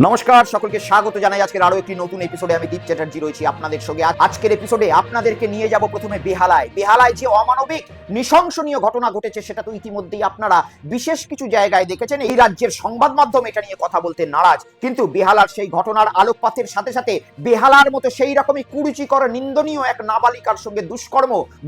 নমস্কার, সকলকে স্বাগত জানাই আজকের আরো একটি নতুন এপিসোডে। আমি দীপ চ্যাটার্জি রয়েছি আপনাদের সঙ্গে। আজকের এপিসোডে আপনাদেরকে নিয়ে যাব প্রথমে বেহালায় যে অমানবিক নৃশংসনীয় ঘটনা ঘটেছে সেটা তো ইতিমধ্যেই আপনারা বিশেষ কিছু জায়গায় দেখেছেন। এই রাজ্যের সংবাদ মাধ্যম এটা নিয়ে কথা বলতে নারাজ, কিন্তু বেহালার সেই ঘটনার আলোকপাতের সাথে সাথে বেহালার মতো সেই রকমই কুরুচিকর নিন্দনীয় এক নাবালিকার সঙ্গে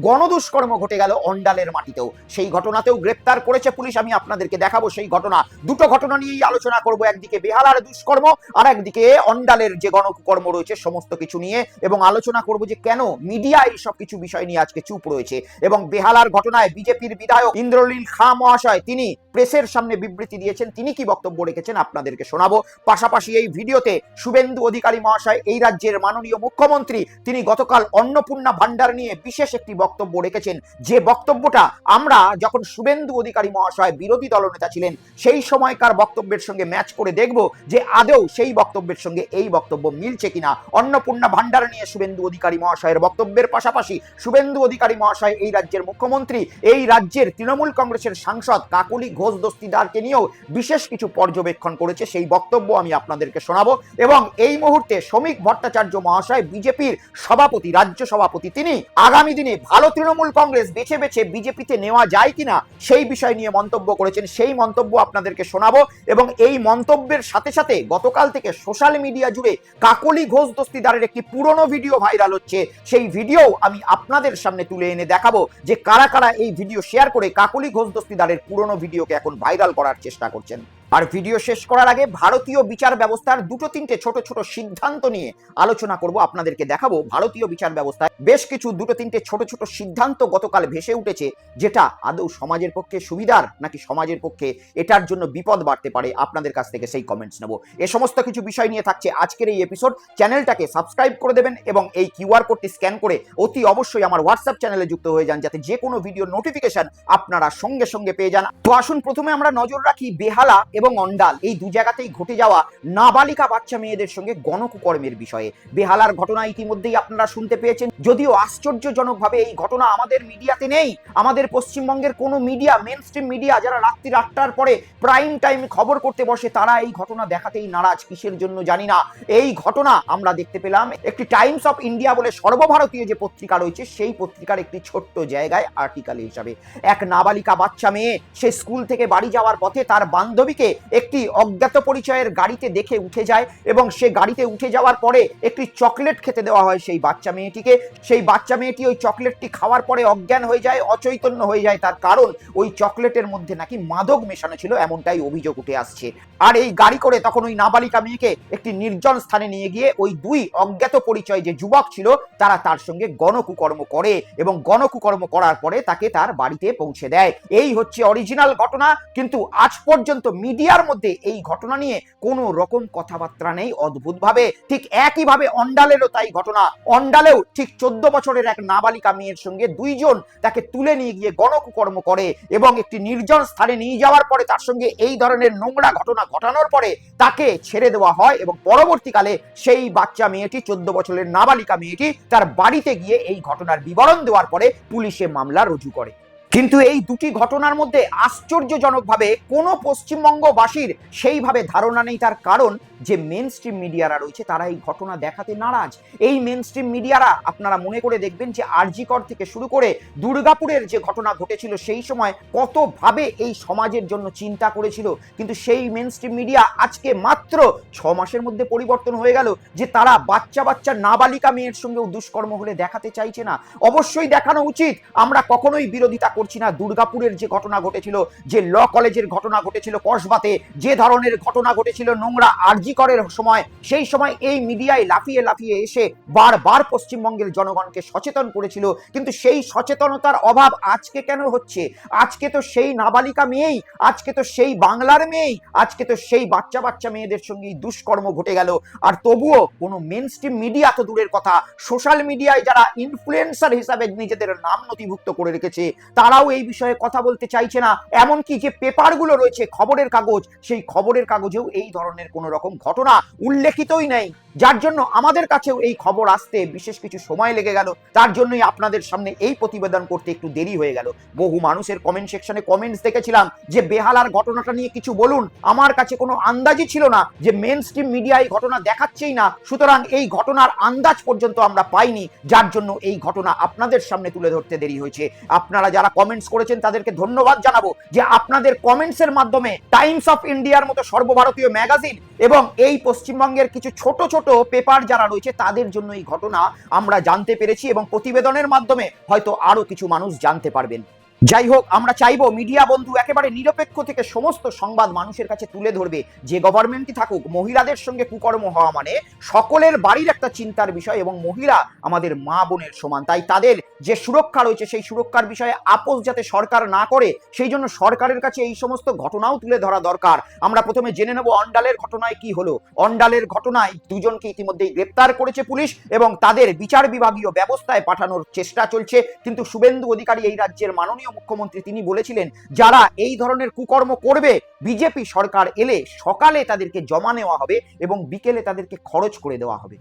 গণদুষ্কর্ম ঘটে গেল অন্ডালের মাটিতেও। সেই ঘটনাতেও গ্রেপ্তার করেছে পুলিশ। আমি আপনাদেরকে দেখাবো সেই ঘটনা। দুটো ঘটনা নিয়েই আলোচনা করব, একদিকে বেহালার দুষ্কর্ম আর একদিকে অন্ডালের যে গণকুকর্ম রয়েছে, সমস্ত কিছু নিয়ে, এবং আলোচনা করব যে কেন মিডিয়া এই সব কিছু বিষয় নিয়ে আজকে চুপ রয়েছে। এবং বেহালার ঘটনায় বিজেপির বিধায়ক ইন্দ্রনীল খাঁ মহাশয় তিনি প্রেসের সামনে বিবৃতি দিয়েছেন, তিনি কি বক্তব্য রেখেছেন আপনাদেরকে শোনাবো। পাশাপাশি এই ভিডিওতে শুভেন্দু অধিকারী মহাশয়, এই রাজ্যের মাননীয় মুখ্যমন্ত্রী, তিনি গতকাল অন্নপূর্ণা ভান্ডার নিয়ে বিশেষ একটি বক্তব্য রেখেছেন। যে বক্তব্যটা আমরা যখন শুভেন্দু অধিকারী মহাশয় বিরোধী দলনেতা ছিলেন সেই সময়কার বক্তব্যের সঙ্গে ম্যাচ করে দেখব যে আদৌ সেই বক্তব্যের সঙ্গে এই বক্তব্য মিলছে কিনা। অন্নপূর্ণা ভান্ডার নিয়ে শুভেন্দু অধিকারী মহাশয়ের বক্তব্যের পাশাপাশি শুভেন্দু অধিকারী মহাশয় এই রাজ্যের মুখ্যমন্ত্রী, এই রাজ্যের তৃণমূল কংগ্রেসের সাংসদ কাকলি ঘোষ দস্তিদারকে নিয়েও বিশেষ কিছু পর্যবেক্ষণ করেছে, সেই বক্তব্য আমি আপনাদেরকে শোনাবো। এবং এই মুহূর্তে শ্রমিক ভট্টাচার্য মহাশয়, বিজেপির সভাপতি, রাজ্য সভাপতি, তিনি আগামী দিনে ভালো তৃণমূল কংগ্রেস বেছে বেছে বিজেপিতে নেওয়া যায় কিনা সেই বিষয় নিয়ে মন্তব্য করেছেন। সেই মন্তব্য আপনাদেরকে শোনাবো। এবং এই মন্তব্যের সাথে সাথে গতকাল থেকে সোশ্যাল মিডিয়া জুড়ে কাকলি ঘোষ দস্তিদারের একটি পুরনো ভিডিও ভাইরাল হচ্ছে। সেই ভিডিও আমি আপনাদের সামনে তুলে এনে দেখাবো যে কারা কারা এই ভিডিও শেয়ার করে কাকলি ঘোষ দস্তিদারের পুরনো ভিডিওকে এখন ভাইরাল করার চেষ্টা করছেন। আর ভিডিও শেষ করার আগে ভারতীয় বিচার ব্যবস্থার দুটো তিনটে ছোট ছোট সিদ্ধান্ত নিয়ে আলোচনা করব, আপনাদেরকে দেখাবো ভারতীয় বিচার ব্যবস্থায় বেশ কিছু দুটো তিনটে ছোট ছোট সিদ্ধান্ত গতকাল ভেসে উঠেছে, যেটা আদৌ সমাজের পক্ষে সুবিধার নাকি সমাজের পক্ষে এটার জন্য বিপদ বাড়তে পারে। আপনাদের কাছ থেকে সেই কমেন্টস নেব। এ সমস্ত কিছু বিষয় নিয়ে থাকছে আজকের এই এপিসোড। চ্যানেলটাকে সাবস্ক্রাইব করে দেবেন এবং এই কিউআর কোডটি স্ক্যান করে অতি অবশ্যই আমার হোয়াটসঅ্যাপ চ্যানেলে যুক্ত হয়ে যান, যাতে যে কোনো ভিডিও নোটিফিকেশন আপনারা সঙ্গে সঙ্গে পেয়ে যান। তো আসুন প্রথমে আমরা নজর রাখি বেহালা এবং অন্ডাল এই দু জায়গাতেই ঘটে যাওয়া নাবালিকা বাচ্চা মেয়েদের সঙ্গে গণকুকর্মের বিষয়ে। বেহালার ঘটনা ইতিমধ্যেই আপনারা শুনতে পেয়েছেন, যদিও আশ্চর্যজনকভাবে এই ঘটনা আমাদের মিডিয়াতে নেই। আমাদের পশ্চিমবঙ্গের কোনো মিডিয়া, মেন স্ট্রিম মিডিয়া, যারা রাত্রি 8টার পরে প্রাইম টাইম খবর করতে বসে, তারা এই ঘটনা দেখাতেই নারাজ। কিসের জন্য জানি না। এই ঘটনা আমরা দেখতে পেলাম একটি টাইমস অফ ইন্ডিয়া বলে সর্বভারতীয় যে পত্রিকা রয়েছে, সেই পত্রিকার একটি ছোট্ট জায়গায় আর্টিকেল হিসাবে এক নাবালিকা বাচ্চা মেয়ে, সে স্কুল থেকে বাড়ি যাওয়ার পথে তার বান্ধবীকে একটি অজ্ঞাত পরিচয়ের গাড়িতে দেখে উঠে যায় এবং সে গাড়িতে উঠে যাওয়ার পরে একটি চকলেট খেতে দেওয়া হয় সেই বাচ্চা মেয়েটিকে। সেই বাচ্চা মেয়েটি ওই চকলেটটি খাওয়ার পরে অজ্ঞান হয়ে যায়, অচৈতন্য হয়ে যায়। তার কারণ ওই চকলেটের মধ্যে নাকি মাদক মেশানো ছিল, এমনটাই অভিযোগ উঠে আসছে। আর এই গাড়ি করে তখন ওই নাবালিকা মেয়েকে একটি নির্জন স্থানে নিয়ে গিয়ে ওই দুই অজ্ঞাত পরিচয় যে যুবক ছিল তারা তার সঙ্গে গণকুকর্ম করে এবং গণকুকর্ম করার পরে তাকে তার বাড়িতে পৌঁছে দেয়। এই হচ্ছে অরিজিনাল ঘটনা। কিন্তু আজ পর্যন্ত মিডিয়ার মধ্যে এই ঘটনা নিয়ে কোনো রকম কথাবার্তা নেই। অদ্ভুতভাবে ঠিক একইভাবে অন্ডালেরও তাই ঘটনা। অন্ডালেও ঠিক 14 বছরের এক নাবালিকা মেয়ের সঙ্গে দুইজন তাকে তুলে নিয়ে গিয়ে গণকুকর্ম করে এবং একটি নির্জন স্থানে নিয়ে যাওয়ার পরে তার সঙ্গে এই ধরনের নোংরা ঘটনা ঘটানোর পরে তাকে ছেড়ে দেওয়া হয় এবং পরবর্তীকালে সেই বাচ্চা মেয়েটি, 14 বছরের নাবালিকা মেয়েটি, তার বাড়িতে গিয়ে এই ঘটনার বিবরণ দেওয়ার পরে পুলিশে মামলা রুজু করে। কিন্তু এই দুটি ঘটনার মধ্যে আশ্চর্যজনকভাবে কোনো পশ্চিমবঙ্গবাসীর সেইভাবে ধারণা নেই। তার কারণ যে মেন স্ট্রিম মিডিয়ারা রয়েছে তারা এই ঘটনা দেখাতে নারাজ। এই মেন স্ট্রিম মিডিয়ারা, আপনারা মনে করে দেখবেন যে আরজিকর থেকে শুরু করে দুর্গাপুরের যে ঘটনা ঘটেছিল সেই সময় কতভাবে এই সমাজের জন্য চিন্তা করেছিল, কিন্তু সেই মেন স্ট্রিম মিডিয়া আজকে মাত্র 6 মাসের মধ্যে পরিবর্তন হয়ে গেল যে তারা বাচ্চা বাচ্চা নাবালিকা মেয়ের সঙ্গেও দুষ্কর্ম হলে দেখাতে চাইছে না। অবশ্যই দেখানো উচিত, আমরা কখনোই বিরোধিতা করছি না। দুর্গাপুরের যে ঘটনা ঘটেছিল, যে ল কলেজের ঘটনা ঘটেছিল কসবাতে, যে ধরনের ঘটনা ঘটেছিল নোংরা আরজিকরের সময়, সেই সময় এই মিডিয়ায় লাফিয়ে লাফিয়ে এসে বারবার পশ্চিমবঙ্গের জনগণকে সচেতন করেছিল। কিন্তু সেই সচেতনতার অভাব আজকে কেন হচ্ছে? আজকে তো সেই নাবালিকা মেয়েই, আজকে তো সেই বাংলার মেয়েই, আজকে তো সেই বাচ্চা বাচ্চা মেয়েদের সঙ্গে দুষ্কর্ম ঘটে গেল। আর তবুও কোনো মেন স্ট্রিম মিডিয়া তো দূরের কথা, সোশ্যাল মিডিয়ায় যারা ইনফ্লুয়েন্সার হিসাবে নিজেদের নাম নথিভুক্ত করে রেখেছে তারাও এই বিষয়ে কথা বলতে চাইছে না। এমনকি যে পেপারগুলো রয়েছে, খবরের কাগজ, সেই খবরের কাগজেও এই ধরনের কোনো রকম ঘটনা উল্লেখিতই নেই। যার জন্য আমাদের কাছেও এই খবর আসতে বিশেষ কিছু সময় লেগে গেল। তার জন্যই আপনাদের সামনে এই প্রতিবেদন করতে একটু দেরি হয়ে গেল। বহু মানুষের কমেন্ট সেকশনে কমেন্টস দেখেছিলাম যে বেহালার ঘটনাটা নিয়ে কিছু বলুন। আমার কাছে কোনো আন্দাজই ছিল না যে মেন স্ট্রিম মিডিয়া এই ঘটনা দেখাচ্ছেই না, সুতরাং এই ঘটনার আন্দাজ পর্যন্ত আমরা পাইনি, যার জন্য এই ঘটনা আপনাদের সামনে তুলে ধরতে দেরি হয়েছে। আপনারা যারা কমেন্টস করেছেন তাদেরকে ধন্যবাদ জানাবো যে আপনাদের কমেন্টসের মাধ্যমে টাইমস অফ ইন্ডিয়ার মতো সর্বভারতীয় ম্যাগাজিন এবং এই পশ্চিমবঙ্গের কিছু ছোট ছোট পেপার যারা রয়েছে তাদের জন্য এই ঘটনা আমরা জানতে পেরেছি এবং প্রতিবেদনের মাধ্যমে হয়তো আরো কিছু মানুষ জানতে পারবেন। যাই হোক, আমরা চাইবো মিডিয়া বন্ধু একেবারে নিরপেক্ষ থেকে সমস্ত সংবাদ মানুষের কাছে তুলে ধরবে। যে গভর্নমেন্টই থাকুক, মহিলাদের সঙ্গে কুকর্ম হওয়া মানে সকলের বাড়ির একটা চিন্তার বিষয় এবং মহিলা আমাদের মা বোনের সমান, তাই তাদের যে সুরক্ষা রয়েছে সেই সুরক্ষার বিষয়ে আপোষ যাতে সরকার না করে সেই জন্য সরকারের কাছে এই সমস্ত ঘটনাও তুলে ধরা দরকার। আমরা প্রথমে জেনে নেব অন্ডালের ঘটনায় কি হলো। অন্ডালের ঘটনায় দুজনকে ইতিমধ্যেই গ্রেপ্তার করেছে পুলিশ এবং তাদের বিচার বিভাগীয় ব্যবস্থায় পাঠানোর চেষ্টা চলছে। কিন্তু শুভেন্দু অধিকারী এই রাজ্যের মাননীয় মুখ্যমন্ত্রী, তিনি বলেছিলেন যারা এই ধরনের কুকর্ম করবে বিজেপি সরকার এলে সকালে তাদেরকে জমা নেওয়া হবে এবং বিকেলে তাদেরকে খরচ করে দেওয়া হবে।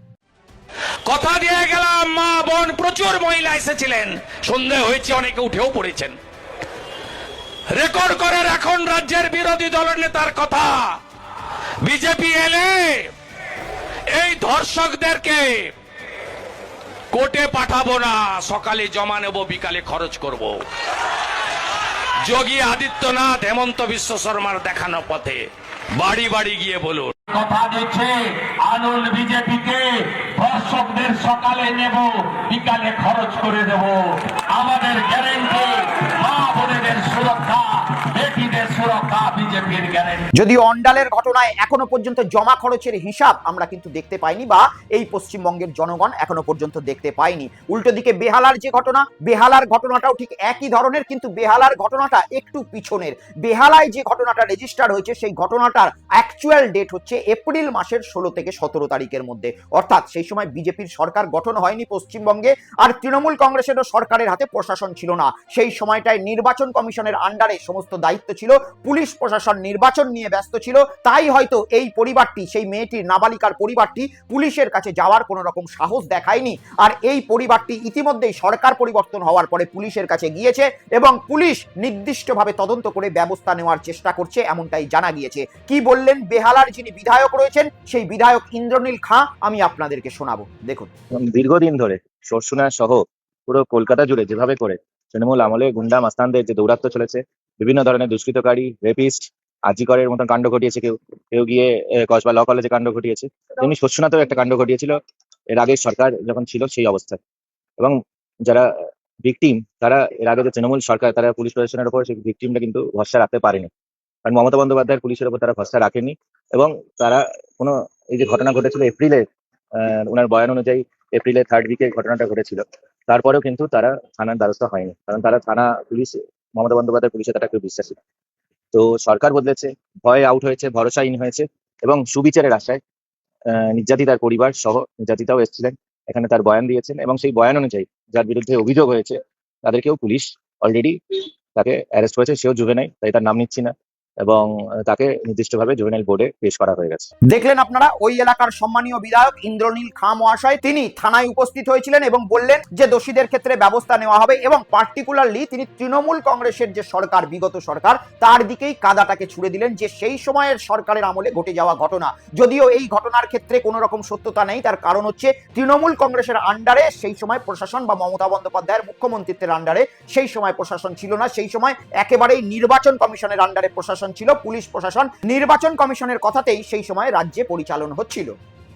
কথা দিয়ে গেলাম, মা বোন প্রচুর মহিলা এসেছিলেন, সন্দেহ হয়েছে অনেকে উঠেও পড়েছেন। রেকর্ড করে এখন রাজ্যের বিরোধী দলের নেতার কথা, বিজেপি এলে এই ধর্ষকদেরকে কোর্টে পাঠাবো না, সকালে জমা নেব বিকালে খরচ করব। যোগী আদিত্যনাথ হেমন্ত বিশ্ব শর্মার দেখানো পথে বাড়ি বাড়ি গিয়ে বলুন। কথা দিচ্ছে আনন্দ বিজেপিকে, দর্শকদের সকালে নেব বিকালে খরচ করে দেব। আমাদের গ্যারেন্টি মা বোনেদের সুরক্ষা, বেটিদের সুরক্ষা বিজেপির গ্যারেন্টি। যদিও অন্ডালের ঘটনায় এখনো পর্যন্ত জমা খরচের হিসাব আমরা কিন্তু দেখতে পাইনি বা এই পশ্চিমবঙ্গের জনগণ এখনো পর্যন্ত দেখতে পাইনি। উল্টো দিকে বেহালার যে ঘটনা, বেহালার ঘটনাটাও ঠিক একই ধরনের, কিন্তু বেহালার ঘটনাটা একটু পিছনের। বেহালায় যে ঘটনাটা রেজিস্টার হয়েছে সেই ঘটনাটার অ্যাকচুয়াল ডেট হচ্ছে এপ্রিল মাসের 16 থেকে 17 তারিখের মধ্যে, অর্থাৎ সেই সময় বিজেপির সরকার গঠন হয়নি পশ্চিমবঙ্গে, আর তৃণমূল কংগ্রেসেরও সরকারের হাতে প্রশাসন ছিল না। সেই সময়টায় নির্বাচন কমিশনের আন্ডারে সমস্ত দায়িত্ব ছিল, পুলিশ প্রশাসন নির্বাচন নিয়ে ব্যস্ত ছিল, তাই হয়তো এই পরিবারটি, সেই মেয়েটির নাবালিকার পরিবারটি পুলিশের কাছে যাওয়ার কোনো রকম সাহস দেখায়নি। আর এই পরিবারটি ইতিমধ্যেই সরকার পরিবর্তন হওয়ার পরে পুলিশের কাছে গিয়েছে এবং পুলিশ নির্দিষ্টভাবে তদন্ত করে ব্যবস্থা নেওয়ার চেষ্টা করছে, এমনটাই জানা গিয়েছে। কি বললেন বেহালার যিনি বিধায়ক রয়েছেন, সেই বিধায়ক ইন্দ্রনীল খাঁ, আমি আপনাদেরকে শোনাবো, দেখুন। দীর্ঘদিন ধরে সরসুনা সহ পুরো কলকাতা জুড়ে যেভাবে করে তৃণমূল আমলে গুন্ডা মাস্তানদের যে দৌরাত্ম চলেছে, বিভিন্ন ধরনের দুষ্কৃতকারী, রেপিস্ট, আজিকরের মতন কাণ্ড ঘটিয়েছে, কেউ কেউ গিয়ে কসবা ল কলেজে কাণ্ড ঘটিয়েছে, তেমনি সরসুনাতেও একটা কাণ্ড ঘটিয়েছিল এর আগে সরকার যখন ছিল সেই অবস্থায়। এবং যারা ভিকটিম, তারা এর আগে যে তৃণমূল সরকার, তারা পুলিশ প্রশাসনের উপর সেই ভিকটিমটা কিন্তু ভরসা রাখতে পারেনি, কারণ মমতা বন্দ্যোপাধ্যায়ের পুলিশের উপর তারা ভরসা রাখেনি। এবং তারা কোনো, এই যে ঘটনা ঘটেছিল এপ্রিলে, ওনার বয়ান অনুযায়ী এপ্রিলের 3rd উইকে ঘটনাটা ঘটেছিল, তারপরেও কিন্তু তারা থানার দ্বারস্থ হয়নি, কারণ তারা থানা পুলিশ, মমতা বন্দ্যোপাধ্যায় পুলিশে তারা কেউ বিশ্বাসী। তো সরকার বদলেছে, ভয় আউট হয়েছে, ভরসাহীন হয়েছে এবং সুবিচারের আশায় নির্যাতিতার পরিবার সহ নির্যাতিতাও এসেছিলেন, এখানে তার বয়ান দিয়েছেন এবং সেই বয়ান অনুযায়ী যার বিরুদ্ধে অভিযোগ হয়েছে তাদেরকেও পুলিশ অলরেডি তাকে অ্যারেস্ট করেছে, সেও জুভেনাইল, তাই তার নাম নিচ্ছি না, এবং তাকে নির্দিষ্টভাবে জুভেনাইল বোর্ডে পেশ করা হয়ে গেছে। দেখলেন আপনারা, ওই এলাকার সম্মানীয় বিধায়ক ইন্দ্রনীল খাঁ মহাশয়, তিনি থানায় উপস্থিত হয়েছিলেন এবং বললেন যে দোষীদের ক্ষেত্রে ব্যবস্থা নেওয়া হবে এবং পার্টিকুলারলি তিনি তৃণমূল কংগ্রেসের যে সরকার, বিগত সরকার, তার দিকেই কাদাটাকে ছুড়ে দিলেন যে সেই সময়ের সরকারের আমলে ঘটে যাওয়া ঘটনা। যদিও এই ঘটনার ক্ষেত্রে কোনো রকম সত্যতা নেই, তার কারণ হচ্ছে তৃণমূল কংগ্রেসের আন্ডারে সেই সময় প্রশাসন বা মমতা বন্দ্যোপাধ্যায়ের মুখ্যমন্ত্রীত্বের আন্ডারে সেই সময় প্রশাসন ছিল না, সেই সময় একেবারেই নির্বাচন কমিশনের আন্ডারে প্রশাসন ছিল, পুলিশ প্রশাসন নির্বাচন কমিশনের কথাতেই সেই সময় রাজ্যে পরিচালনা হচ্ছিল।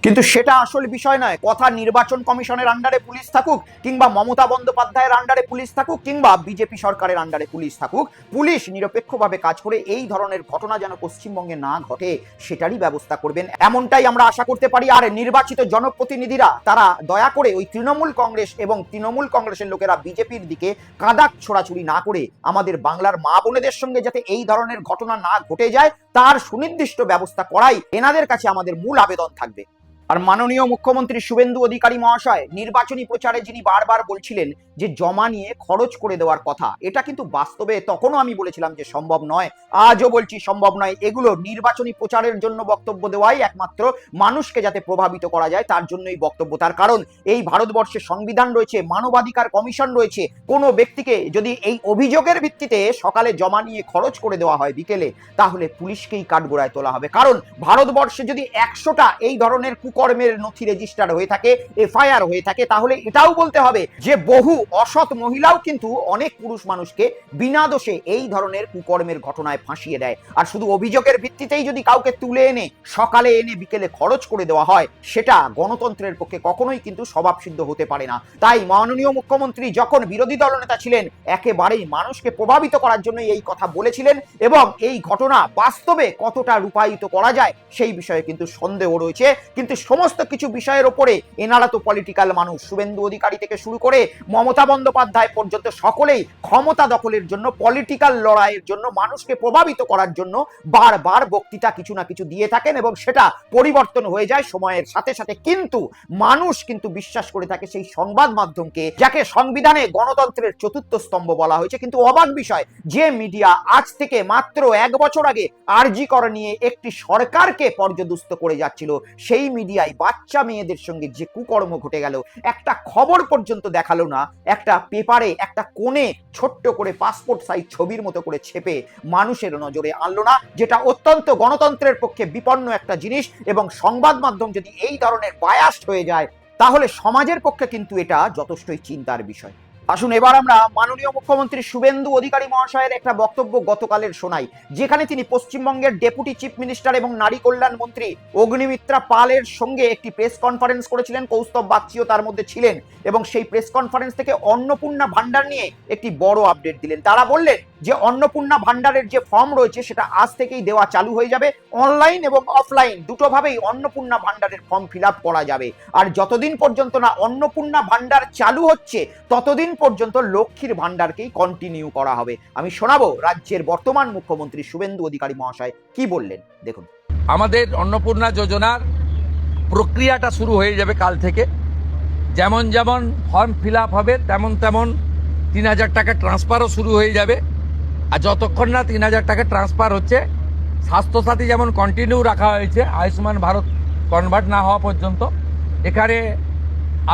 কিন্তু সেটা আসল বিষয় নয়। কথা নির্বাচন কমিশনের আন্ডারে পুলিশ থাকুক, কিংবা মমতা বন্দ্যোপাধ্যায়ের আন্ডারে পুলিশ থাকুক, কিংবা বিজেপি সরকারের আন্ডারে পুলিশ থাকুক, পুলিশ নিরপেক্ষভাবে কাজ করে এই ধরনের ঘটনা যেন পশ্চিমবঙ্গে না ঘটে সেটারই ব্যবস্থা করবেন, এমনটাই আমরা আশা করতে পারি। আর নির্বাচিত জনপ্রতিনিধিরা তারা দয়া করে ওই তৃণমূল কংগ্রেস এবং তৃণমূল কংগ্রেসের লোকেরা বিজেপির দিকে কাদা ছোড়াছুড়ি না করে আমাদের বাংলার মা বোনেদের সঙ্গে যাতে এই ধরনের ঘটনা না ঘটে যায় তার সুনির্দিষ্ট ব্যবস্থা করাই এনাদের কাছে আমাদের মূল আবেদন থাকবে। আর মাননীয় মুখ্যমন্ত্রী শুভেন্দু অধিকারী মহাশয় নির্বাচনী প্রচারে যিনি বারবার বলছিলেন যে জমা নিয়ে খরচ করে দেওয়ার কথা, এটা কিন্তু বাস্তবে তখনও আমি বলেছিলাম যে সম্ভব নয়, আজও বলছি সম্ভব নয়। এগুলো নির্বাচনী প্রচারের জন্য বক্তব্য দেওয়াই একমাত্র, মানুষকে যাতে প্রভাবিত করা যায় তার জন্যই বক্তব্য। তার কারণ এই ভারতবর্ষে সংবিধান রয়েছে, মানবাধিকার কমিশন রয়েছে। কোনো ব্যক্তিকে যদি এই অভিযোগের ভিত্তিতে সকালে জমা নিয়ে খরচ করে দেওয়া হয় বিকেলে, তাহলে পুলিশকেই কাঠগড়ায় তোলা হবে। কারণ ভারতবর্ষে যদি 100টা এই ধরনের কুকর্মের নথি রেজিস্টার হয়ে থাকে, এফআইআর হয়ে থাকে, তাহলে এটাও বলতে হবে যে বহু অসৎ মহিলাও কিন্তু অনেক পুরুষ মানুষকে বিনা দোষে এই ধরনের কুকর্মের ঘটনায় ফাঁসিয়ে দেয়। আর শুধু অভিযোগের ভিত্তিতেই যদি কাউকে তুলে এনে সকালে এনে বিকেলে খরচ করে দেওয়া হয়, সেটা গণতন্ত্রের পক্ষে কখনোই কিন্তু স্বভাবসিদ্ধ হতে পারে না। তাই মাননীয় মুখ্যমন্ত্রী যখন বিরোধী দলনেতা ছিলেন, একেবারেই মানুষকে প্রভাবিত করার জন্য এই কথা বলেছিলেন, এবং এই ঘটনা বাস্তবে কতটা রূপায়িত করা যায় সেই বিষয়ে কিন্তু সন্দেহ রয়েছে। কিন্তু সমস্ত কিছু বিষয়ের ওপরে এনারা তো পলিটিক্যাল মানুষ, শুভেন্দু অধিকারী থেকে শুরু করে মমতা বন্দ্যোপাধ্যায় পর্যন্ত সকলেই ক্ষমতা দখলের জন্য, পলিটিক্যাল লড়াইয়ের জন্য, মানুষকে প্রভাবিত করার জন্য বারবার বক্তৃতা কিছু না কিছু দিয়ে থাকেন, এবং সেটা পরিবর্তন হয়ে যায় সময়ের সাথে সাথে। কিন্তু মানুষ কিন্তু বিশ্বাস করে থাকে সেই সংবাদ মাধ্যমকে, যাকে সংবিধানে গণতন্ত্রের চতুর্থ স্তম্ভ বলা হয়েছে। কিন্তু অবাক বিষয়, যে মিডিয়া আজ থেকে মাত্র 1 বছর আগে আরজি কর নিয়ে একটি সরকারকে পর্যদুস্ত করে যাচ্ছিল, সেই মিডিয়ায় বাচ্চা মেয়েদের সঙ্গে যে কুকর্ম ঘটে গেল, একটা খবর পর্যন্ত দেখালো না, একটা পেপারে একটা কোণে ছোট্ট করে পাসপোর্ট সাইজ ছবির মতো করে ছেপে মানুষের নজরে আনলো না, যেটা অত্যন্ত গণতন্ত্রের পক্ষে বিপন্ন একটা জিনিস। এবং সংবাদ মাধ্যম যদি এই ধরনের বায়াসড হয়ে যায়, তাহলে সমাজের পক্ষে কিন্তু এটা যথেষ্টই চিন্তার বিষয়। আসুন এবার আমরা মাননীয় মুখ্যমন্ত্রী শুভেন্দু অধিকারী মহাশয়ের একটা বক্তব্য গতকালের শোনাই, যেখানে তিনি পশ্চিমবঙ্গের ডেপুটি চিফ মিনিস্টার এবং নারী কল্যাণ মন্ত্রী অগ্নিমিত্রা পালের সঙ্গে একটি প্রেস কনফারেন্স করেছিলেন। কৌস্তব বাগচিও তার মধ্যে ছিলেন, এবং সেই প্রেস কনফারেন্স থেকে অন্নপূর্ণা ভান্ডার নিয়ে একটি বড় আপডেট দিলেন। তারা বললেন যে অন্নপূর্ণা ভান্ডারের যে ফর্ম রয়েছে সেটা আজ থেকেই দেওয়া চালু হয়ে যাবে, অনলাইন এবং অফলাইন দুটোভাবেই অন্নপূর্ণা ভান্ডারের ফর্ম ফিল আপ করা যাবে। আর যতদিন পর্যন্ত না অন্নপূর্ণা ভান্ডার চালু হচ্ছে, ততদিন পর্যন্ত লক্ষ্মীর ভান্ডারকেই কন্টিনিউ করা হবে। আমি শোনাবো রাজ্যের বর্তমান মুখ্যমন্ত্রী শুভেন্দু অধিকারী মহাশয় কি বললেন, দেখুন। আমাদের অন্নপূর্ণা যোজনার প্রক্রিয়াটা শুরু হয়ে যাবে কাল থেকে। যেমন যেমন ফর্ম ফিল আপ হবে, তেমন তেমন 3000 টাকা ট্রান্সফারও শুরু হয়ে যাবে। আর যতক্ষণ না 3000 টাকা ট্রান্সফার হচ্ছে, স্বাস্থ্যসাথী যেমন কন্টিনিউ রাখা হয়েছে আয়ুষ্মান ভারত কনভার্ট না হওয়া পর্যন্ত, এখানে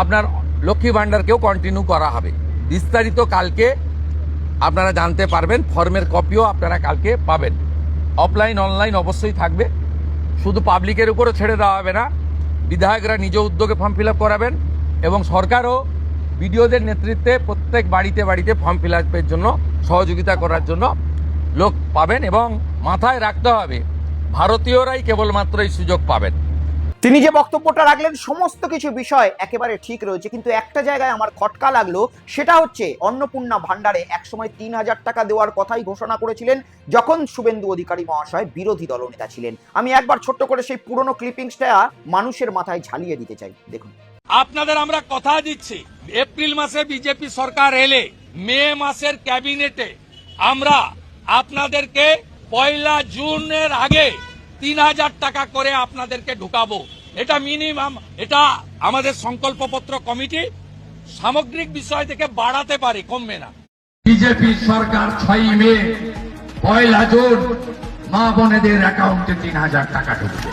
আপনার লক্ষ্মী ভান্ডারকেও কন্টিনিউ করা হবে। বিস্তারিত কালকে আপনারা জানতে পারবেন, ফর্মের কপিও আপনারা কালকে পাবেন। অফলাইন অনলাইন অবশ্যই থাকবে, শুধু পাবলিকের উপরও ছেড়ে দেওয়া হবে না, বিধায়করা নিজ উদ্যোগে ফর্ম ফিল আপ করাবেন, এবং সরকারও বিডিওদের নেতৃত্বে প্রত্যেক বাড়িতে বাড়িতে ফর্ম ফিল আপের জন্য সহযোগিতা করার জন্য লোক পাবেন। এবং মাথায় রাখতে হবে, ভারতীয়রাই কেবলমাত্র এই সুযোগ পাবেন। তিনি যে বক্তব্যটা রাখলেন সমস্ত কিছু বিষয় একেবারে ঠিক রয়েছে, কিন্তু একটা জায়গায় আমার খটকা লাগলো, সেটা হচ্ছে অন্নপূর্ণা ভান্ডারে একসময় 3000 টাকা দেওয়ার কথাই ঘোষণা করেছিলেন যখন শুভেন্দু অধিকারী মহাশয় বিরোধী দলনেতা ছিলেন। আমি একবার ছোট্ট করে সেই পুরনো ক্লিপিংসটা মানুষের মাথায় ঝালিয়ে দিতে চাই, দেখুন। আপনাদের আমরা কথা দিচ্ছি, এপ্রিল মাসে বিজেপি সরকার এলে মে মাসের ক্যাবিনেটে আমরা আপনাদেরকে 1 জুনের আগে 3000 টাকা করে আপনাদেরকে ঢুকাবো। এটা মিনিমাম, এটা আমাদের সংকল্পপত্র কমিটি সামগ্রিক বিষয় থেকে বাড়াতে পারে, কমবে না। বিজেপি সরকার 6 মে 1 জুন মা বোনেদের অ্যাকাউন্টে 3000 টাকা ঢুকবে।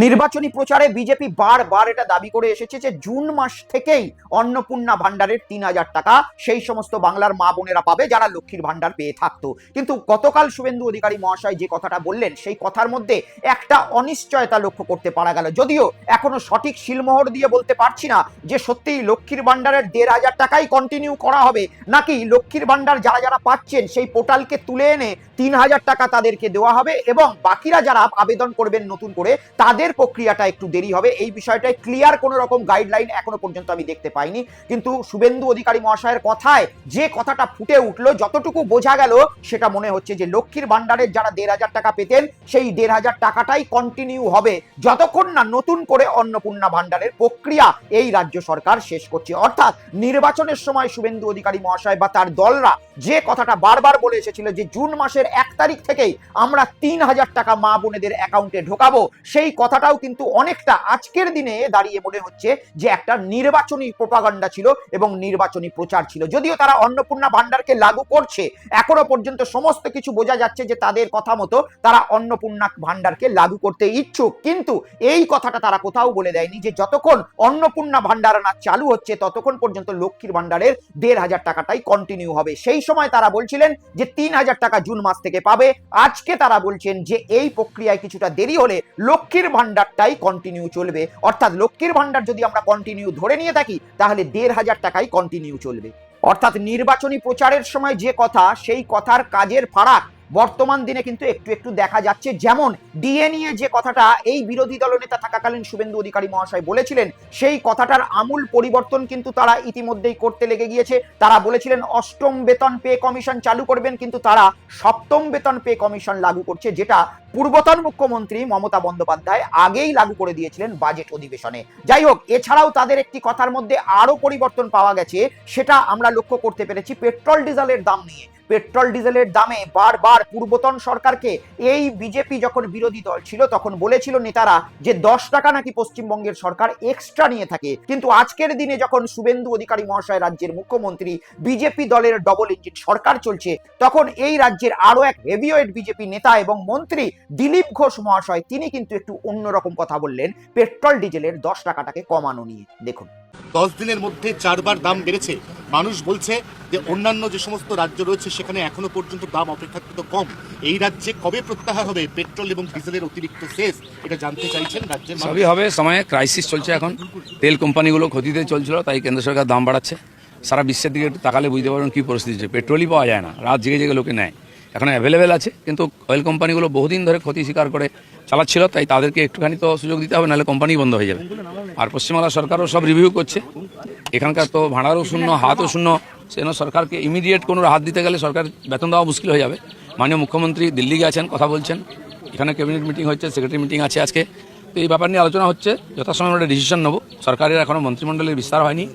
নির্বাচনী প্রচারে বিজেপি বারবার এটা দাবি করে এসেছে যে জুন মাস থেকেই অন্নপূর্ণা ভান্ডারের 3000 টাকা সেই সমস্ত বাংলার মা বোনেরা পাবে যারা লক্ষ্মীর ভান্ডার পেয়ে থাকতো। কিন্তু গতকাল শুভেন্দু অধিকারী মহাশয় যে কথাটা বললেন, সেই কথার মধ্যে একটা অনিশ্চয়তা লক্ষ্য করতে পারা গেল। যদিও এখনো সঠিক শিলমোহর দিয়ে বলতে পারছি না যে সত্যিই লক্ষ্মীর ভান্ডারের 1500 টাকাই কন্টিনিউ করা হবে, নাকি লক্ষ্মীর ভান্ডার যারা যারা পাচ্ছেন সেই পোর্টালকে তুলে এনে 3000 টাকা তাদেরকে দেওয়া হবে, এবং বাকিরা যারা আবেদন করবেন নতুন করে তাদের প্রক্রিয়াটা একটু দেরি হবে। এই বিষয়টায় ক্লিয়ার কোনো রকম গাইডলাইন এখনো পর্যন্ত আমি দেখতে পাইনি। কিন্তু শুভেন্দু অধিকারী মহাশয়ের কথায় যে কথাটা ফুটে উঠলো, যতটুকু বোঝা গেল, সেটা মনে হচ্ছে যে লক্ষ্মীর ভান্ডারের যারা 1500 টাকা পেতেন সেই 1500 টাকাটাই কন্টিনিউ হবে যতক্ষণ না নতুন করে অন্নপূর্ণা ভান্ডারের প্রক্রিয়া এই রাজ্য সরকার শেষ করছে। অর্থাৎ নির্বাচনের সময় শুভেন্দু অধিকারী মহাশয় বা তার দলরা যে কথাটা বারবার বলে এসেছিল যে জুন মাসের 1 তারিখ থেকেই আমরা 3000 টাকা মা বোনেদের অ্যাকাউন্টে ঢোকাবো, সেই কথা কথাটাও কিন্তু অনেকটা আজকের দিনে দাঁড়িয়ে মনে হচ্ছে যে একটা নির্বাচনী প্রোপাগান্ডা ছিল এবং নির্বাচনী প্রচার ছিল। যদিও তারা অন্নপূর্ণা ভান্ডারকে লাগু করছে, এখনো পর্যন্ত সমস্ত কিছু বোঝা যাচ্ছে যে তাদের কথা মতো তারা অন্নপূর্ণা ভান্ডারকে লাগু করতে ইচ্ছুক, কিন্তু এই কথাটা তারা কোথাও বলে দেয়নি যে যতক্ষণ অন্নপূর্ণা ভান্ডার না চালু হচ্ছে ততক্ষণ পর্যন্ত লক্ষ্মীর ভান্ডারের 1,500 টাকাটাই কন্টিনিউ হবে। সেই সময় তারা বলছিলেন যে 3,000 টাকা জুন মাস থেকে পাবে। আজকে তারা বলছেন যে এই প্রক্রিয়ায় কিছুটা দেরি হলে লক্ষ্মীর ভান্ডারটাই কন্টিনিউ চলবে, অর্থাৎ লক্ষ্মীর ভান্ডার যদি আমরা কন্টিনিউ ধরে নিয়ে থাকি তাহলে 1,500 টাকাই কন্টিনিউ চলবে। অর্থাৎ নির্বাচনী প্রচারের সময় যে কথা, সেই কথার কাজের ফারাক বর্তমান দিনে কিন্তু একটু একটু দেখা যাচ্ছে। যেমন ডিএ নিয়ে যে কথাটা এই বিরোধী দলনেতা থাকাকালীন শুভেন্দু অধিকারী মহাশয় বলেছিলেন, সেই কথাটার আমূল পরিবর্তন কিন্তু তারা ইতিমধ্যেই করতে লেগে গিয়েছে। তারা বলেছিলেন 8ম বেতন পে কমিশন চালু করবেন, কিন্তু তারা 7ম বেতন পে কমিশন লাগু করছে, যেটা পূর্বতন মুখ্যমন্ত্রী মমতা বন্দ্যোপাধ্যায় আগেই লাগু করে দিয়েছিলেন বাজেট অধিবেশনে। যাই হোক, এছাড়াও তাদের একটি কথার মধ্যে আরো পরিবর্তন পাওয়া গেছে, সেটা আমরা লক্ষ্য করতে পেরেছি পেট্রোল ডিজেলের দাম নিয়ে। পেট্রোল ডিজেলের দামে বারবার পূর্বতন সরকারকে এই বিজেপি যখন বিরোধী দল ছিল তখন বলেছিল নেতারা যে 10 টাকা নাকি পশ্চিমবঙ্গের সরকার এক্সট্রা নিয়ে থাকে, কিন্তু আজকের দিনে যখন শুভেন্দু অধিকারী মহাশয় রাজ্যের মুখ্যমন্ত্রী, বিজেপি দলের ডবল ইঞ্জিন সরকার চলছে, তখন এই রাজ্যের আরো এক হেভিওয়েট বিজেপি নেতা এবং মন্ত্রী দিলীপ ঘোষ মহাশয় তিনি কিন্তু একটু অন্যরকম কথা বললেন পেট্রোল ডিজেলের 10 টাকাটাকে কমানো নিয়ে। দেখুন, 10 দিনের মধ্যে 4 বার দাম বেড়েছে। মানুষ বলছে যে অন্যান্য যে সমস্ত রাজ্য রয়েছে সেখানে এখনো পর্যন্ত দাম অপেক্ষাকৃত কম। এই রাজ্যে কবে প্রত্যাহার হবে পেট্রোল এবং ডিজেলের অতিরিক্ত সেস, এটা জানতে চাইছেন রাজ্যের মানুষ। সবই হবে, সময়ে ক্রাইসিস চলছে, এখন তেল কোম্পানিগুলো ক্ষতিতে চলছিল, তাই কেন্দ্র সরকার দাম বাড়াচ্ছে। সারা বিশ্বের দিকে একটু তাকালে বুঝতে পারবেন কী পরিস্থিতি হচ্ছে। পেট্রোলই পাওয়া যায় না, রাত জেগে জেগে লোকে নেয়। এখন অ্যাভেলেবেল আছে, কিন্তু অয়েল কোম্পানিগুলো বহুদিন ধরে ক্ষতি স্বীকার করে চালাচ্ছিল, তাই তাদেরকে একটুখানি তো সুযোগ দিতে হবে, নাহলে কোম্পানি বন্ধ হয়ে যাবে। আর পশ্চিমবাংলা সরকারও সব রিভিউ করছে, এখানকার তো ভাড়ারও শূন্য, হাতও শূন্য, সেজন্য সরকারকে ইমিডিয়েট কোনো হাত দিতে গেলে সরকার বেতন দেওয়া মুশকিল হয়ে যাবে। মাননীয় মুখ্যমন্ত্রী দিল্লি গেছেন, কথা বলছেন, এখানে ক্যাবিনেট মিটিং হচ্ছে, সেক্রেটারি মিটিং আছে আজকে, তো এই ব্যাপার নিয়ে আলোচনা হচ্ছে। যথাসময় আমরা ডিসিশন নেব। সরকারের এখনও মন্ত্রিমণ্ডলের বিস্তার হয়নি,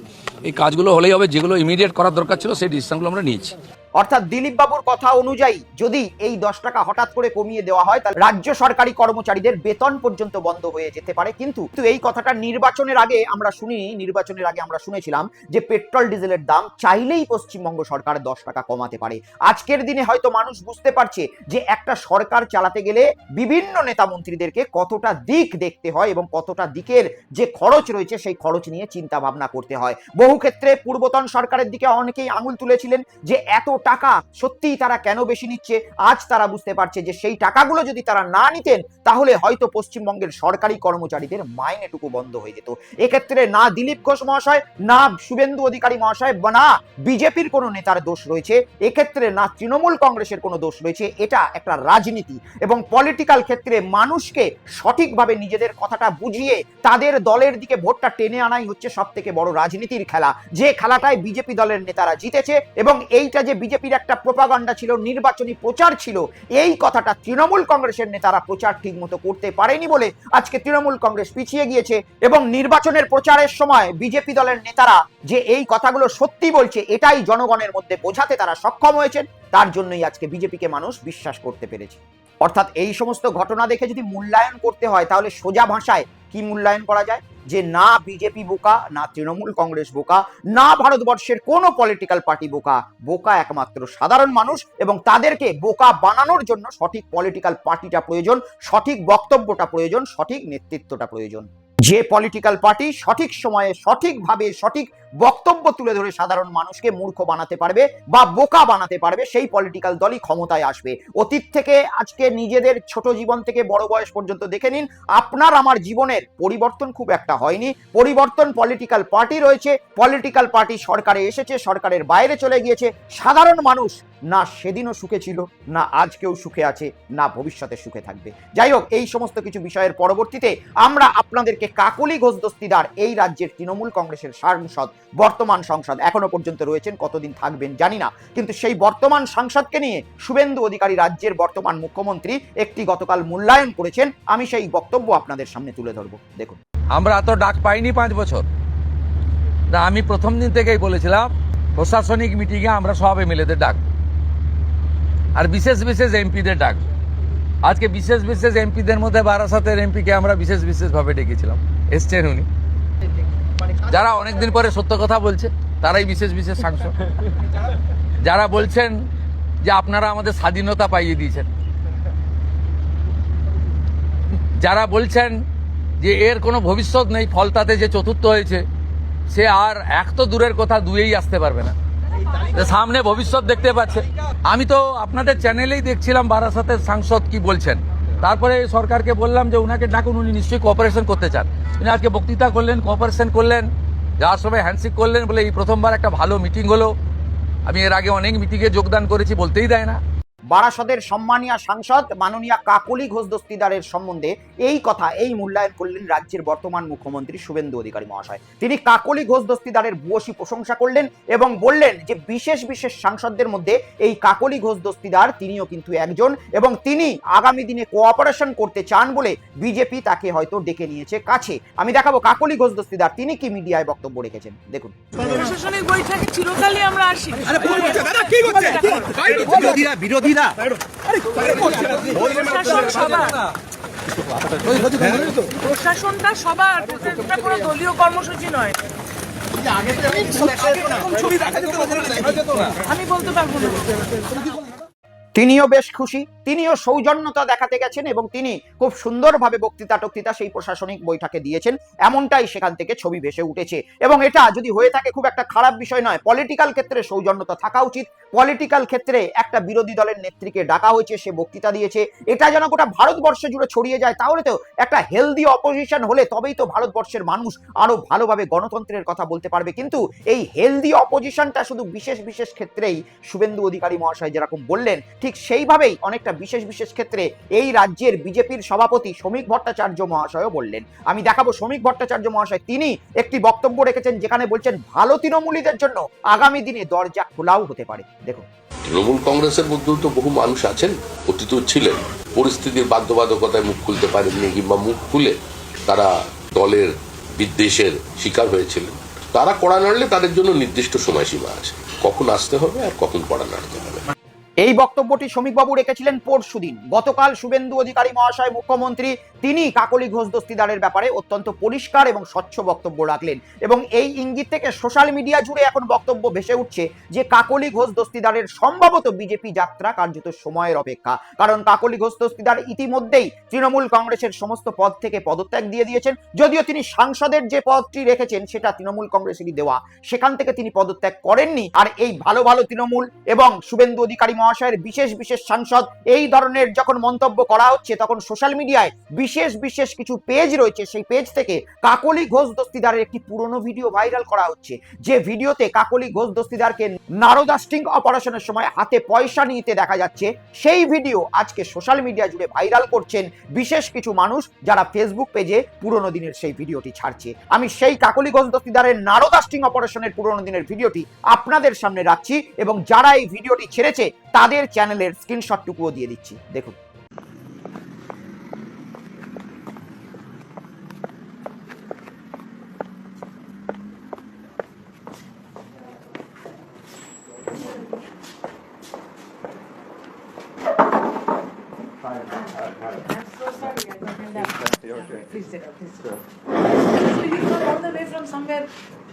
এই কাজগুলো হলেই হবে, যেগুলো ইমিডিয়েট করার দরকার ছিল সেই ডিসিশনগুলো আমরা নিয়েছি। অর্থাৎ দিলীপ বাবুর কথা অনুযায়ী যদি এই 10 টাকা হঠাৎ করে কমিয়ে দেওয়া হয় তাহলে রাজ্য সরকারি কর্মচারীদের বেতন পর্যন্ত বন্ধ হয়ে যেতে পারে। কিন্তু এই কথাটা নির্বাচনের আগে আমরা শুনেছিলাম যে পেট্রোল ডিজেলের দাম চাইলেই পশ্চিমবঙ্গ সরকার 10 টাকা কমাতে পারে। আজকের দিনে হয়তো মানুষ বুঝতে পারছে যে একটা সরকার চালাতে গেলে বিভিন্ন নেতা মন্ত্রীদেরকে কতটা দিক দেখতে হয় এবং কতটা দিকের যে খরচ রয়েছে সেই খরচ নিয়ে চিন্তা ভাবনা করতে হয়। বহু ক্ষেত্রে পূর্বতন সরকারের দিকে অনেকেই আঙুল তুলেছিলেন যে এত টাকা সত্যিই তারা কেন বেশি নিচ্ছে। আজ তারা বুঝতে পারছে যে সেই টাকাগুলো যদি তারা না নিতেন তাহলে হয়তো পশ্চিমবঙ্গের সরকারি কর্মচারীদের মাইনেটুকু বন্ধ হয়ে যেত। এক্ষেত্রে না দিলীপ ঘোষ মহাশয়, না শুভেন্দু অধিকারী মহাশয়, না বিজেপির কোনো নেতার দোষ রয়েছে, এক্ষেত্রে না তৃণমূল কংগ্রেসের কোনো দোষ রয়েছে। এটা একটা রাজনীতি এবং পলিটিক্যাল ক্ষেত্রে মানুষকে সঠিকভাবে নিজেদের কথাটা বুঝিয়ে তাদের দলের দিকে ভোটটা টেনে আনাই হচ্ছে সব থেকে বড় রাজনীতির খেলা, যে খেলাটায় বিজেপি দলের নেতারা জিতেছে। এবং এইটা যে বিজেপির একটা প্রোপাগান্ডা ছিল, নির্বাচনী প্রচার ছিল, এই কথাটা তৃণমূল কংগ্রেসের নেতারা প্রচার ঠিকমতো করতে পারেনি বলে আজকে তৃণমূল কংগ্রেস পিছিয়ে গিয়েছে। এবং নির্বাচনের প্রচারের সময় বিজেপি দলের নেতারা যে এই কথাগুলো সত্যি বলছে এটাই জনগণের মধ্যে বোঝাতে তারা সক্ষম হয়েছেন, তার জন্যই আজকে বিজেপিকে মানুষ বিশ্বাস করতে পেরেছে। অর্থাৎ এই সমস্ত ঘটনা দেখে যদি মূল্যায়ন করতে হয় তাহলে সোজা ভাষায় কি মূল্যায়ন করা যায় যে না বিজেপি বোকা, না তৃণমূল কংগ্রেস বোকা, না ভারতবর্ষের কোনো পলিটিক্যাল পার্টি বোকা, বোকা একমাত্র সাধারণ মানুষ। এবং তাদেরকে বোকা বানানোর জন্য সঠিক পলিটিক্যাল পার্টিটা প্রয়োজন, সঠিক বক্তব্যটা প্রয়োজন, সঠিক নেতৃত্বটা প্রয়োজন। যে পলিটিক্যাল পার্টি সঠিক সময়ে সঠিকভাবে সঠিক বক্তব্য তুলে ধরে সাধারণ মানুষকে মূর্খ বানাতে পারবে বা বোকা বানাতে পারবে, সেই পলিটিক্যাল দলই ক্ষমতায় আসবে। অতীত থেকে আজকে নিজেদের ছোট জীবন থেকে বড় বয়স পর্যন্ত দেখে নিন, আপনার আমার জীবনের পরিবর্তন খুব একটা হয়নি। পরিবর্তন পলিটিক্যাল পার্টি রয়েছে, পলিটিক্যাল পার্টি সরকারে এসেছে, সরকারের বাইরে চলে গিয়েছে। সাধারণ মানুষ না সেদিনও সুখে ছিল, না আজকেও সুখে আছে, না ভবিষ্যতে সুখে থাকবে। যাই হোক, এই সমস্ত কিছু বিষয়ের পরবর্তীতে আমরা আপনাদেরকে কাকলি ঘোষ দস্তিদার এই রাজ্যের তৃণমূল কংগ্রেসের সাংসদ, বর্তমান সংসদ, এখনো পর্যন্ত রয়েছেন, কতদিন থাকবেন জানি না, কিন্তু সেই বর্তমান সাংসদকে নিয়ে শুভেন্দু অধিকারী রাজ্যের বর্তমান মুখ্যমন্ত্রী একটি গতকাল মূল্যায়ন করেছেন। আমি সেই বক্তব্য আপনাদের সামনে তুলে ধরবো, দেখুন। আমরা এত ডাক পাইনি 5 বছর। না, আমি প্রথম দিন থেকেই বলেছিলাম প্রশাসনিক মিটিংয়ে আমরা সব এমএলএদের ডাকবো আর বিশেষ বিশেষ এমপিদের ডাকবো। আজকে বিশেষ বিশেষ এমপিদের মধ্যে বারাসাতের এমপিকে আমরা বিশেষ বিশেষভাবে ডেকেছিলাম, এসছেন উনি। যারা অনেকদিন পরে সত্য কথা বলছে তারাই বিশেষ বিশেষ সাংসদ। যারা বলছেন যে আপনারা আমাদের স্বাধীনতা পাইয়ে দিয়েছেন, যারা বলছেন যে এর কোনো ভবিষ্যৎ নেই, ফলতাতে যে চতুর্থ হয়েছে সে আর এক তো দূরের কথা, দুয়েই আসতে পারবে না, সামনে ভবিষ্যৎ দেখতে পাচ্ছে। আমি তো আপনাদের চ্যানেলেই দেখছিলাম বারাসাতের সাংসদ কি বলছেন, তারপরে সরকারকে বললাম যে উনাকে ডাকুন, উনি নিশ্চয়ই কোঅপারেশন করতে চান। উনি আজকে বক্তৃতা করলেন, কোঅপারেশন করলেন, যাওয়ার সময় হ্যান্ডশেক করলেন, বলে এই প্রথমবার একটা ভালো মিটিং হলো। আমি এর আগে অনেক মিটিংয়ে যোগদান করেছি, বলতেই দেয় না। বারাসতের সম্মানীয় সাংসদ মাননীয়া কাকলি ঘোষ দস্তিদারের সম্বন্ধে এই কথা, এই মূল্যায়ন করলেন রাজ্যের বর্তমান মুখ্যমন্ত্রী শুভেন্দু অধিকারী মহাশয়। তিনি কাকলি ঘোষ দস্তিদারের ভূয়সী প্রশংসা করলেন এবং বললেন যে বিশেষ বিশেষ সাংসদদের মধ্যে এই কাকলি ঘোষ দস্তিদার তিনিও কিন্তু একজন, এবং তিনি আগামী দিনে কোঅপারেশন করতে চান বলে বিজেপি তাকে হয়তো ডেকে নিয়েছে কাছে। আমি দেখাবো কাকলি ঘোষ দস্তিদার তিনি কি মিডিয়ায় বক্তব্য রেখেছেন, দেখুন। প্রশাসনিক বৈঠকে চিরকালই আমরা আসি। প্রশাসনটা সবার, এটা কোনো দলীয় কর্মসূচি নয়। আমি বলতে পারবো না। তিনিও বেশ খুশি, তিনিও সৌজন্যতা দেখাতে গেছেন এবং তিনি খুব সুন্দরভাবে বক্তৃতা সেই প্রশাসনিক বৈঠকে দিয়েছেন, এমনটাই সেখান থেকে ছবি ভেসে উঠেছে। এবং এটা যদি হয়ে থাকে খুব একটা খারাপ বিষয় নয়। পলিটিক্যাল ক্ষেত্রে সৌজন্যতা থাকা উচিত। পলিটিক্যাল ক্ষেত্রে একটা বিরোধী দলের নেত্রীকে ডাকা হয়েছে, সে বক্তৃতা দিয়েছে, এটা যেন গোটা ভারতবর্ষ জুড়ে ছড়িয়ে যায়। তাহলে তো একটা হেলদি অপোজিশন হলে তবেই তো ভারতবর্ষের মানুষ আরো ভালোভাবে গণতন্ত্রের কথা বলতে পারবে। কিন্তু এই হেলদি অপোজিশনটা শুধু বিশেষ বিশেষ ক্ষেত্রেই শুভেন্দু অধিকারী মহাশয় যেরকম বললেন, ঠিক সেইভাবেই অনেকটা বিশেষ বিশেষ ক্ষেত্রে এই রাজ্যের বিজেপির সভাপতি শ্রমিক ভট্টাচার্য মহাশয়ও বললেন। আমি দেখাবো শ্রমিক ভট্টাচার্য মহাশয় তিনি একটি বক্তব্য রেখেছেন যেখানে বলছেন ভালো তৃণমূলীদের জন্য আগামী দিনে দরজা খোলাও হতে পারে। দেখুন, তৃণমূল কংগ্রেসের মধ্যেও তো বহু মানুষ আছেন, অতীত ছিলেন, পরিস্থিতির বাধ্যবাধকতায় মুখ খুলতে পারেননি কিংবা মুখ খুলে তারা দলের বিদ্বেষের শিকার হয়েছিলেন। তারা কড়া নাড়লে তাদের জন্য নির্দিষ্ট সময়সীমা আছে, কখন আসতে হবে আর কখন কড়া নাড়তে হবে। এই বক্তব্যটি শ্রমিকবাবু রেখেছিলেন পরশুদিন। গতকাল শুভেন্দু অধিকারী মহাশয় মুখ্যমন্ত্রী তিনি কাকলি ঘোষ দস্তিদারের ব্যাপারে অত্যন্ত পরিষ্কার এবং স্বচ্ছ বক্তব্য রাখলেন এবং এই ইঙ্গিত থেকে সোশ্যাল মিডিয়া জুড়ে এখন বক্তব্য ভেসে উঠছে যে কাকলি ঘোষ দস্তিদারের সম্ভবত বিজেপি যাত্রা কার্যত সময়ের অপেক্ষা। কারণ কাকলি ঘোষ দস্তিদার ইতিমধ্যেই তৃণমূল কংগ্রেসের সমস্ত পদ থেকে পদত্যাগ দিয়ে দিয়েছেন। যদিও তিনি সাংসদের যে পদটি রেখেছেন সেটা তৃণমূল কংগ্রেসেরই দেওয়া, সেখান থেকে তিনি পদত্যাগ করেননি। আর এই ভালো ভালো তৃণমূল এবং শুভেন্দু অধিকারী মহাশয়ের বিশেষ বিশেষ সাংসদ এই ধরনের যখন মন্তব্য করা হচ্ছে, তখন সোশ্যাল মিডিয়ায় বিশেষ বিশেষ কিছু পেজ রয়েছে, সেই পেজ থেকে কাকলি ঘোষ দস্তিদারের একটি পুরনো ভিডিও ভাইরাল করা হচ্ছে, যে ভিডিওতে কাকলি ঘোষ দস্তিদারকে নারদা স্টিং অপারেশনের সময় হাতে পয়সা নিতে দেখা যাচ্ছে। সেই ভিডিও আজকে সোশ্যাল মিডিয়া জুড়ে ভাইরাল করছেন বিশেষ কিছু মানুষ, যারা ফেসবুক পেজে পুরনো দিনের সেই ভিডিওটি ছাড়ছে। আমি সেই কাকলি ঘোষ দস্তিদারের নারদা স্টিং অপারেশনের পুরনো দিনের ভিডিওটি আপনাদের সামনে রাখছি এবং যারা এই ভিডিওটি ছেড়েছে তাদের চ্যানেলের স্ক্রিনশটটুকুও দিয়ে দিচ্ছি, দেখুন। So you come all the way from somewhere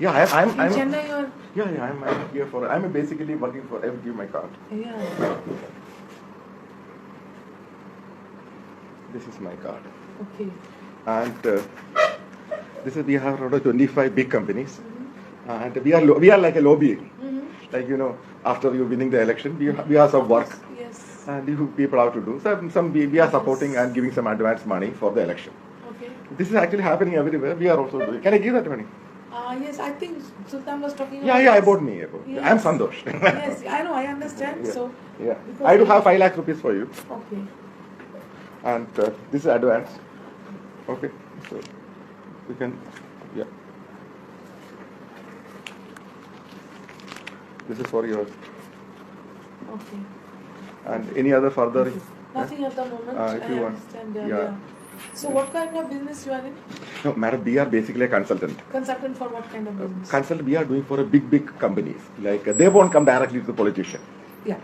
Yeah, I'm in Chennai or? yeah, I'm here for. I'm basically working for. I will give my card. Yeah. This is my card, Okay. and this is we have around 25 big companies, and we are like a lobbying. Like after you winning the election, we have some work, Yes. and you people have to do some. We are supporting and giving some advance money for the election. Okay. This is actually happening everywhere. We are also doing. Can I give that money? Yes, I think Sultan was talking Yeah, about I this. bought me. Yes. I'm Sandosh. Yes, I know, I understand. Yeah. So, Yeah, because I do have 5 lakh rupees for you, Okay. and this is advance. Okay, so you can, yeah. This is for your, Okay. and any other further. Nothing at the moment. If I you want. understand. Yeah. So, what kind of business you are in? No, madam, we are basically a consultant. Consultant for what kind of business? Consult we are doing for a big companies. Like they won't come directly to the politician. Yeah.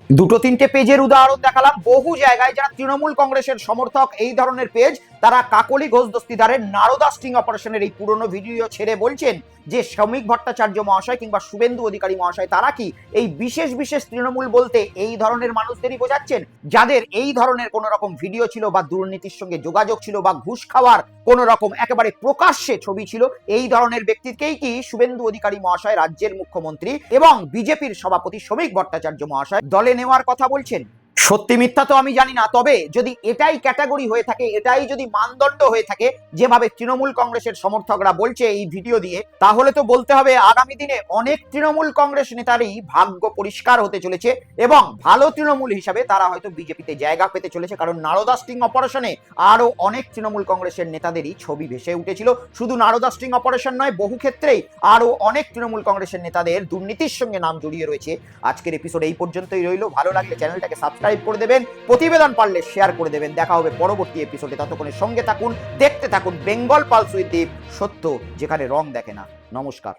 দুটো তিনটে পেজের উদাহরণ দেখালাম। বহু জায়গায় যারা তৃণমূল কংগ্রেসের সমর্থক এই ধরনের পেজ, তারা কাকলি ঘোষ দস্তিদারের নারদা স্টিং অপারেশনের এই পুরনো ভিডিও ছেড়ে বলছেন যে শ্রমিক ভট্টাচার্য মহাশয় কিংবা শুভেন্দু অধিকারী মহাশয় তারা কি এই বিশেষ বিশেষ তৃণমূল বলতে এই ধরনের মানুষদেরই বোঝাচ্ছেন, যাদের এই ধরনের কোন রকম ভিডিও ছিল বা দুর্নীতির সঙ্গে যোগাযোগ ছিল বা ঘুষ খাওয়ার কোন রকম একেবারে প্রকাশ্যে ছবি ছিল, এই ধরনের ব্যক্তিকেই কি শুভেন্দু অধিকারী মহাশয় রাজ্যের মুখ্যমন্ত্রী এবং বিজেপির সভাপতি শ্রমিক ভট্টাচার্য মহাশয় দলে নেওয়ার কথা বলছেন? সত্যি মিথ্যা তো আমি জানি না, তবে যদি এটাই ক্যাটাগরি হয়ে থাকে, এটাই যদি মানদণ্ড হয়ে থাকে যেভাবে তৃণমূল কংগ্রেসের সমর্থকরা বলছে এই ভিডিও দিয়ে, তাহলে তো বলতে হবে আগামী দিনে অনেক তৃণমূল কংগ্রেস নেতারই ভাগ্য পরিষ্কার হতে চলেছে এবং ভালো তৃণমূল হিসাবে তারা হয়তো বিজেপিতে জায়গা পেতে চলেছে। কারণ নারদা স্টিং অপারেশনে আরো অনেক তৃণমূল কংগ্রেসের নেতাদেরই ছবি ভেসে উঠেছিল। শুধু নারদা স্টিং অপারেশন নয়, বহু ক্ষেত্রেই আরো অনেক তৃণমূল কংগ্রেসের নেতাদের দুর্নীতির সঙ্গে নাম জড়িয়ে রয়েছে। আজকের এপিসোড এই পর্যন্তই রইল। ভালো লাগলে চ্যানেলটাকে সাবস্ক্রাইব করে দেবেন, প্রতিবেদন পারলে শেয়ার করে দেবেন। দেখা হবে পরবর্তী এপিসোডে, ততক্ষণে সঙ্গে থাকুন, দেখতে থাকুন বেঙ্গল পালস উইথ দীপ, সত্য যেখানে রং দেখে না। নমস্কার।